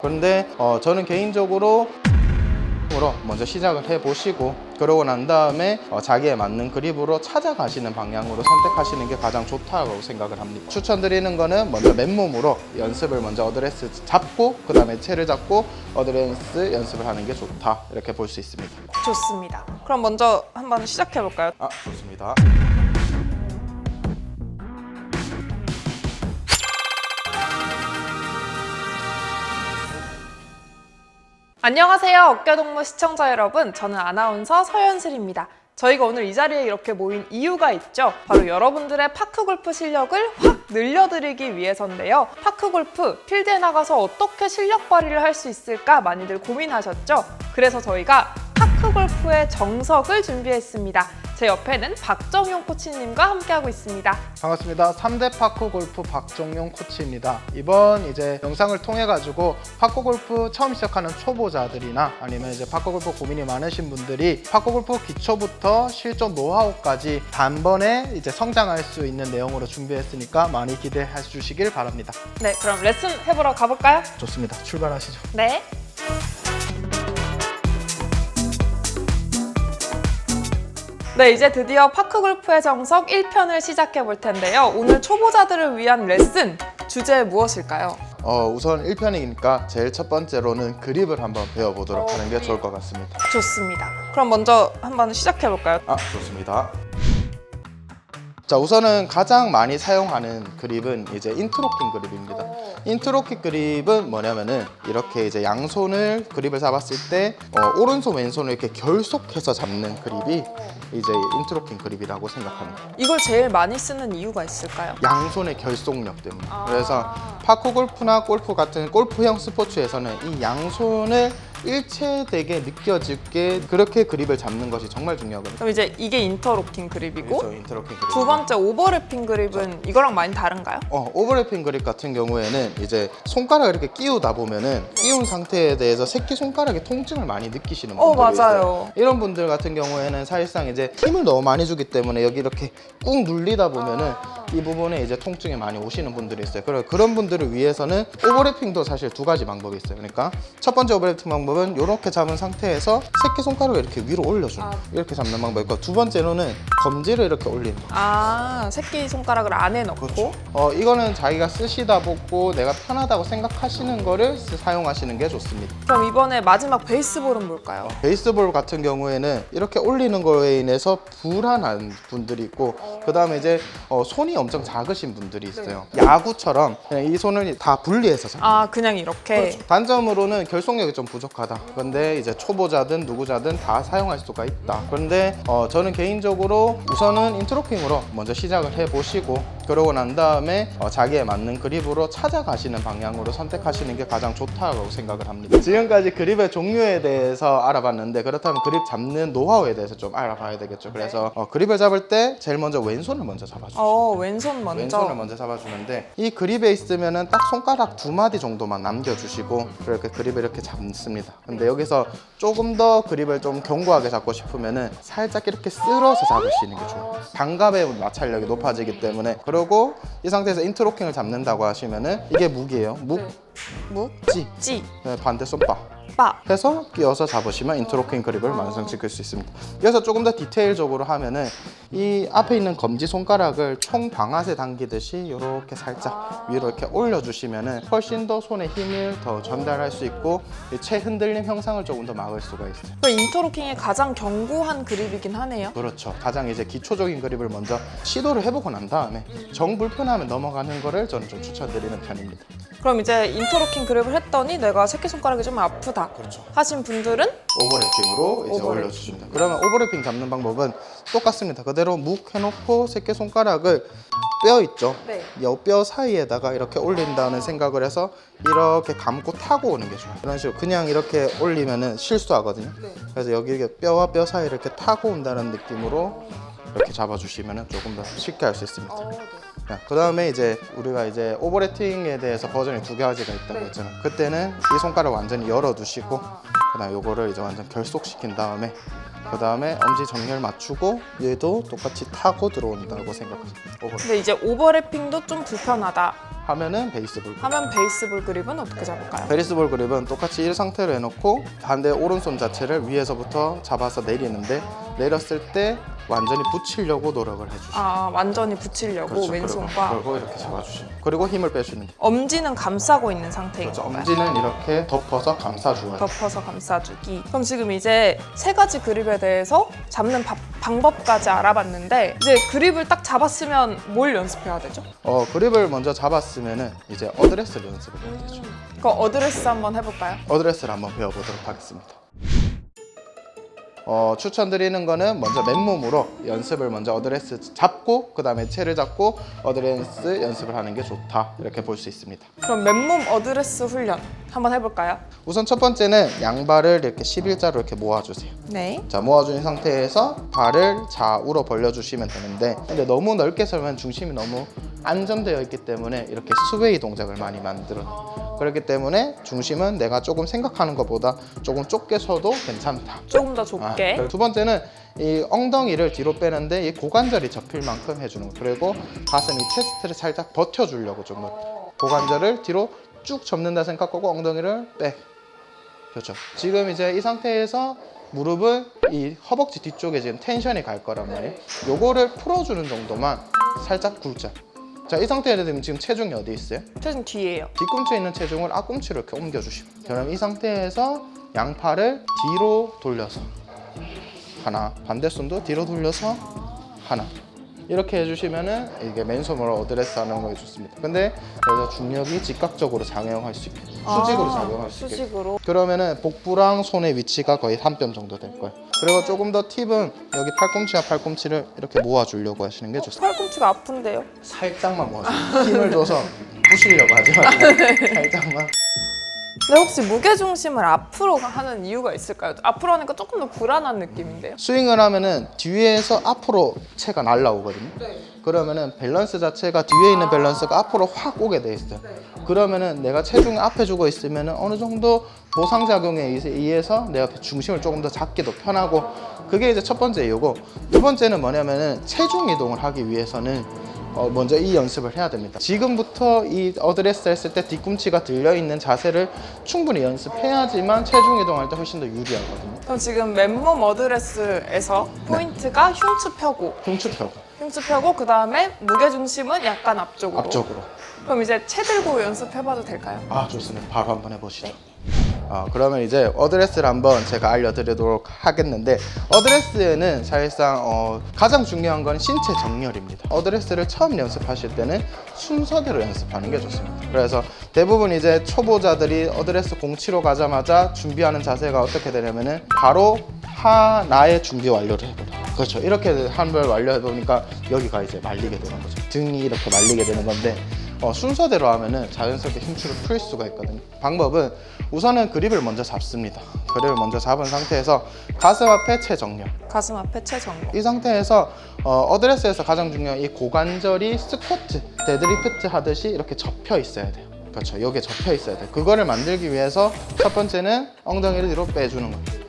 그런데 저는 개인적으로 먼저 시작을 해보시고 그러고 난 다음에 자기에 맞는 그립으로 찾아가시는 방향으로 선택하시는 게 가장 좋다고 생각을 합니다. 추천드리는 거는 먼저 맨몸으로 연습을 먼저 어드레스 잡고 그 다음에 채를 잡고 어드레스 연습을 하는 게 좋다, 이렇게 볼 수 있습니다. 좋습니다. 그럼 먼저 한번 시작해 볼까요? 좋습니다. 안녕하세요, 어깨동무 시청자 여러분. 저는 아나운서 서현슬입니다. 저희가 오늘 이 자리에 이렇게 모인 이유가 있죠. 바로 여러분들의 파크골프 실력을 확 늘려드리기 위해서인데요. 파크골프, 필드에 나가서 어떻게 실력 발휘를 할 수 있을까 많이들 고민하셨죠? 그래서 저희가 파크골프의 정석을 준비했습니다. 제 옆에는 박정용 코치님과 함께하고 있습니다. 반갑습니다. 3대 파크골프 박정용 코치입니다. 이번 영상을 통해 가지고 파크골프 처음 시작하는 초보자들이나 아니면 파크골프 고민이 많으신 분들이 파크골프 기초부터 실전 노하우까지 단번에 성장할 수 있는 내용으로 준비했으니까 많이 기대해 주시길 바랍니다. 네, 그럼 레슨 해보러 가볼까요? 좋습니다. 출발하시죠. 네. 네, 이제 드디어 파크골프의 정석 1편을 시작해 볼 텐데요. 오늘 초보자들을 위한 레슨 주제 무엇일까요? 우선 1편이니까 제일 첫 번째로는 그립을 한번 배워보도록 하는 게 좋을 것 같습니다. 좋습니다. 그럼 먼저 한번 시작해 볼까요? 좋습니다. 자, 우선은 가장 많이 사용하는 그립은 인트로킹 그립입니다. 인트로킹 그립은 뭐냐면은 이렇게 양손을 그립을 잡았을 때 오른손 왼손을 이렇게 결속해서 잡는 그립이 인트로킹 그립이라고 생각합니다. 이걸 제일 많이 쓰는 이유가 있을까요? 양손의 결속력 때문에. 그래서 파크 골프나 골프 같은 골프형 스포츠에서는 이 양손을 일체되게 느껴지게 그렇게 그립을 잡는 것이 정말 중요하거든요. 그럼 이제 이게 인터로킹 그립이고 그래서 인터로킹 그립. 두 번째 오버래핑 그립은 이거랑 많이 다른가요? 오버래핑 그립 같은 경우에는 손가락을 이렇게 끼우다 보면은 끼운 상태에 대해서 새끼손가락에 통증을 많이 느끼시는 분들이 맞아요. 있어요. 이런 분들 같은 경우에는 사실상 힘을 너무 많이 주기 때문에 여기 이렇게 꾹 눌리다 보면은 이 부분에 통증이 많이 오시는 분들이 있어요. 그런 분들을 위해서는 오버래핑도 사실 두 가지 방법이 있어요. 그러니까 첫 번째 오버래핑 방법은 이렇게 잡은 상태에서 새끼손가락을 이렇게 위로 올려주는 이렇게 잡는 방법이 있고, 두 번째로는 검지를 이렇게 올리는 거. 새끼손가락을 안에 넣고. 그렇죠. 이거는 자기가 쓰시다 보고 내가 편하다고 생각하시는 거를 사용하시는 게 좋습니다. 그럼 이번에 마지막 베이스볼은 뭘까요? 베이스볼 같은 경우에는 이렇게 올리는 거에 인해서 불안한 분들이 있고, 그 다음에 손이 엄청 작으신 분들이 있어요. 야구처럼 그냥 이 손을 다 분리해서 잡는. 그냥 이렇게. 그렇죠. 단점으로는 결속력이 좀 부족하다. 그런데 초보자든 누구자든 다 사용할 수가 있다. 그런데 저는 개인적으로 우선은 인트로킹으로 먼저 시작을 해보시고 그러고 난 다음에 자기에 맞는 그립으로 찾아가시는 방향으로 선택하시는 게 가장 좋다고 생각을 합니다. 지금까지 그립의 종류에 대해서 알아봤는데, 그렇다면 그립 잡는 노하우에 대해서 좀 알아봐야 되겠죠. 그래서 그립을 잡을 때 제일 먼저 왼손을 먼저 잡아주시죠. 왼손을 먼저 잡아주는데, 이 그립에 있으면은 딱 손가락 2마디 정도만 남겨주시고 그렇게 그립을 이렇게 잡습니다. 근데 여기서 조금 더 그립을 좀 견고하게 잡고 싶으면은 살짝 이렇게 쓸어서 잡으시는 게 좋아요. 장갑의 마찰력이 높아지기 때문에. 그리고 이 상태에서 인트로킹을 잡는다고 하시면은 이게 묵이에요. 찌. 네, 반대 손바 해서 끼워서 잡으시면 인트로킹 그립을 완성시킬 수 있습니다. 그래서 조금 더 디테일적으로 하면은 이 앞에 있는 검지 손가락을 총 방아쇠 당기듯이 이렇게 살짝 위로 이렇게 올려주시면은 훨씬 더 손에 힘을 더 전달할 수 있고 채 흔들림 형상을 조금 더 막을 수가 있어요. 그 인터로킹의 가장 견고한 그립이긴 하네요. 그렇죠. 가장 기초적인 그립을 먼저 시도를 해보고 난 다음에 정 불편하면 넘어가는 거를 저는 좀 추천드리는 편입니다. 그럼 이제 인터로킹 그립을 했더니 내가 새끼손가락이 좀 아프다 그렇죠. 하신 분들은 오버래핑으로 올려주십니다. 그러면 오버래핑 잡는 방법은 똑같습니다. 그대로 묵 해놓고 새끼손가락을 뼈 있죠? 네. 이 뼈 사이에다가 이렇게 올린다는 생각을 해서 이렇게 감고 타고 오는 게 좋아요. 이런 식으로 그냥 이렇게 올리면은 실수하거든요. 그래서 여기 이렇게 뼈와 뼈 사이를 이렇게 타고 온다는 느낌으로 이렇게 잡아주시면 조금 더 쉽게 할 수 있습니다. 그 다음에 우리가 오버래팅에 대해서 버전이 2가지가 있다고 했잖아요. 그때는 이 손가락 완전히 열어두시고 그 다음에 요거를 완전 결속시킨 다음에 그 다음에 엄지 정렬 맞추고 얘도 똑같이 타고 들어온다고 생각하시면 근데 이제 오버래핑도 좀 불편하다 하면은 베이스볼 그립. 하면 베이스볼 그립은 어떻게 잡을까요? 베이스볼 그립은 똑같이 이 상태로 해놓고 반대 오른손 자체를 위에서부터 잡아서 내리는데 내렸을 때 완전히 붙이려고 노력을 해주시고 아, 완전히 붙이려고 그렇죠. 왼손과 그리고 이렇게 잡아주시고 그리고 힘을 빼주는 게 엄지는 감싸고 있는 상태인 그렇죠. 건가요? 엄지는 이렇게 덮어서 감싸주어요. 덮어서 감싸주기. 그럼 지금 이제 세 가지 그립에 대해서 잡는 방법까지 알아봤는데 이제 그립을 딱 잡았으면 뭘 연습해야 되죠? 그립을 먼저 잡았으면은 이제 어드레스를 연습을 해야 되죠. 그 어드레스 한번 해볼까요? 어드레스를 한번 배워보도록 하겠습니다. 추천드리는 거는 먼저 맨몸으로 연습을 먼저 어드레스 잡고 그 다음에 채를 잡고 어드레스 연습을 하는 게 좋다 이렇게 볼 수 있습니다. 그럼 맨몸 어드레스 훈련 한번 해볼까요? 우선 첫 번째는 양발을 이렇게 11자로 이렇게 모아주세요. 네. 자, 모아준 상태에서 발을 좌우로 벌려주시면 되는데 근데 너무 넓게 설면 중심이 너무 안정되어 있기 때문에 이렇게 스웨이 동작을 많이 만들어요. 그렇기 때문에 중심은 내가 조금 생각하는 것보다 조금 좁게 서도 괜찮다. 조금 더 좁게. 두 번째는 이 엉덩이를 뒤로 빼는데 이 고관절이 접힐 만큼 해주는 거. 그리고 가슴 이 체스트를 살짝 버텨주려고 좀 고관절을 뒤로 쭉 접는다 생각하고 엉덩이를 빼. 그렇죠. 지금 이제 이 상태에서 무릎은 이 허벅지 뒤쪽에 지금 텐션이 갈 거란 말이에요. 요거를 풀어주는 정도만 살짝 굴자. 자, 이 상태에 되면 지금 체중이 어디 있어요? 체중 뒤에요. 뒤꿈치에 있는 체중을 앞꿈치로 이렇게 옮겨주시고 그럼 이 상태에서 양팔을 뒤로 돌려서 하나, 반대손도 뒤로 돌려서 하나 이렇게 해주시면은 이게 맨손으로 어드레스 하는 거에 좋습니다. 근데 그래서 중력이 직각적으로 작용할 수 있게 수직으로 작용할 수 있게 수직으로. 그러면은 복부랑 손의 위치가 거의 한 뼘 정도 될 거예요. 그리고 조금 더 팁은 여기 팔꿈치와 팔꿈치를 이렇게 모아주려고 하시는 게 좋습니다. 팔꿈치가 아픈데요? 살짝만 모아주세요. 힘을 줘서 부시려고 하지 말고 살짝만. 근데 혹시 무게중심을 앞으로 하는 이유가 있을까요? 앞으로 하니까 조금 더 불안한 느낌인데요? 스윙을 하면은 뒤에서 앞으로 채가 날라오거든요. 그러면은 밸런스 자체가 뒤에 있는 밸런스가 앞으로 확 오게 돼 있어요. 그러면은 내가 체중을 앞에 주고 있으면은 어느 정도 보상작용에 의해서 내가 중심을 조금 더 잡기도 편하고 그게 이제 첫 번째 이유고 두 번째는 뭐냐면은 체중 이동을 하기 위해서는 먼저 이 연습을 해야 됩니다. 지금부터 이 어드레스 했을 때 뒤꿈치가 들려있는 자세를 충분히 연습해야지만 체중 이동할 때 훨씬 더 유리하거든요. 그럼 지금 맨몸 어드레스에서 포인트가 흉추 펴고 흉추 펴고 흉추 펴고 그 다음에 무게중심은 약간 앞쪽으로. 앞쪽으로. 그럼 이제 채 들고 연습해봐도 될까요? 아, 좋습니다. 바로 한번 해보시죠. 그러면 이제 어드레스를 한번 제가 알려드리도록 하겠는데 어드레스는 사실상 가장 중요한 건 신체 정렬입니다. 어드레스를 처음 연습하실 때는 순서대로 연습하는 게 좋습니다. 그래서 대부분 이제 초보자들이 어드레스 공치로 가자마자 준비하는 자세가 어떻게 되냐면은 바로 하나의 준비 완료를 해버려요. 그렇죠. 이렇게 한 번 완료해보니까 여기가 이제 말리게 되는 거죠. 등이 이렇게 말리게 되는 건데 순서대로 하면은 자연스럽게 흉추를 풀 수가 있거든요. 방법은 우선은 그립을 먼저 잡습니다. 그립을 먼저 잡은 상태에서 가슴 앞에 체정렬. 가슴 앞에 체정렬. 이 상태에서 어드레스에서 가장 중요한 이 고관절이 스쿼트, 데드리프트 하듯이 이렇게 접혀 있어야 돼요. 그렇죠. 여기에 접혀 있어야 돼요. 그거를 만들기 위해서 첫 번째는 엉덩이를 뒤로 빼주는 거예요.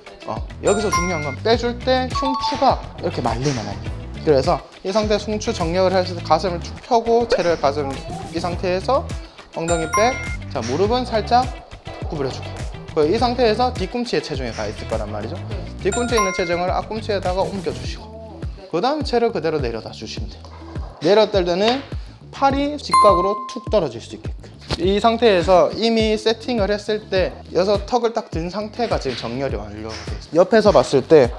여기서 중요한 건 빼줄 때 흉추가 이렇게 말리면 안 돼요. 그래서 이 상태에서 흉추 정렬을 했을 때 가슴을 쭉 펴고 채를 가슴 이 상태에서 엉덩이 백, 자 무릎은 살짝 구부려주고 이 상태에서 뒤꿈치에 체중이 가 있을 거란 말이죠. 뒤꿈치에 있는 체중을 앞꿈치에다가 옮겨주시고 그 다음에 채를 그대로 내려다 주시면 돼요. 내렸을 때는 팔이 직각으로 툭 떨어질 수 있게끔 이 상태에서 이미 세팅을 했을 때 여기서 턱을 딱 든 상태가 지금 정렬이 완료가 돼 있어요. 옆에서 봤을 때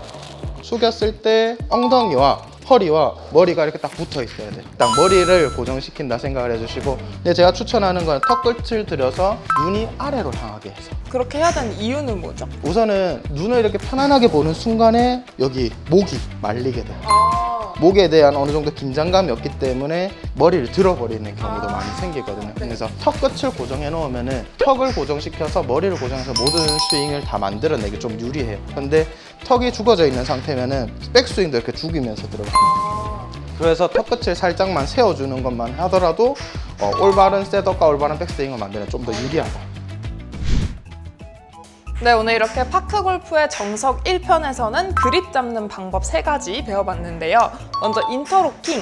숙였을 때 엉덩이와 허리와 머리가 이렇게 딱 붙어 있어야 돼요. 딱 머리를 고정시킨다 생각을 해주시고 근데 제가 추천하는 건 턱끝을 들여서 눈이 아래로 향하게 해서 그렇게 해야 되는 이유는 뭐죠? 우선은 눈을 이렇게 편안하게 보는 순간에 여기 목이 말리게 돼요. 목에 대한 어느 정도 긴장감이 없기 때문에 머리를 들어버리는 경우도 많이 생기거든요. 그래서 턱끝을 고정해 놓으면은 턱을 고정시켜서 머리를 고정해서 모든 스윙을 다 만들어내기 좀 유리해요. 근데 턱이 죽어져 있는 상태면은 백스윙도 이렇게 죽이면서 들어갑니다. 그래서 턱끝을 살짝만 세워주는 것만 하더라도 올바른 셋업과 올바른 백스윙을 만드는 좀 더 유리하다. 네, 오늘 이렇게 파크골프의 정석 1편에서는 그립 잡는 방법 3가지 배워봤는데요. 먼저 인터로킹,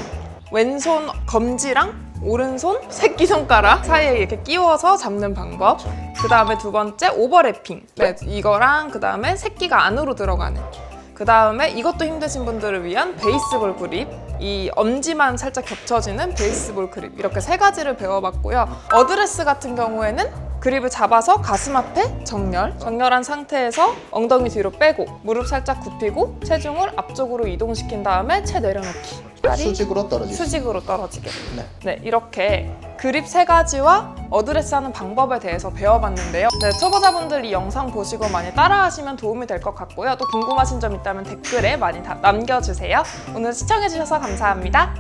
왼손 검지랑 오른손, 새끼손가락 사이에 이렇게 끼워서 잡는 방법. 그 다음에 두 번째 오버래핑. 네, 이거랑 그 다음에 새끼가 안으로 들어가는. 그 다음에 이것도 힘드신 분들을 위한 베이스볼 그립, 이 엄지만 살짝 겹쳐지는 베이스볼 그립, 이렇게 세 가지를 배워봤고요. 어드레스 같은 경우에는 그립을 잡아서 가슴 앞에 정렬한 상태에서 엉덩이 뒤로 빼고 무릎 살짝 굽히고 체중을 앞쪽으로 이동시킨 다음에 채 내려놓기. 다리 수직으로 떨어지고. 수직으로 떨어지게. 네. 네, 이렇게 그립 세 가지와 어드레스 하는 방법에 대해서 배워봤는데요. 네, 초보자분들 이 영상 보시고 많이 따라하시면 도움이 될 것 같고요. 또 궁금하신 점 있다면 댓글에 많이 남겨주세요. 오늘 시청해주셔서 감사합니다.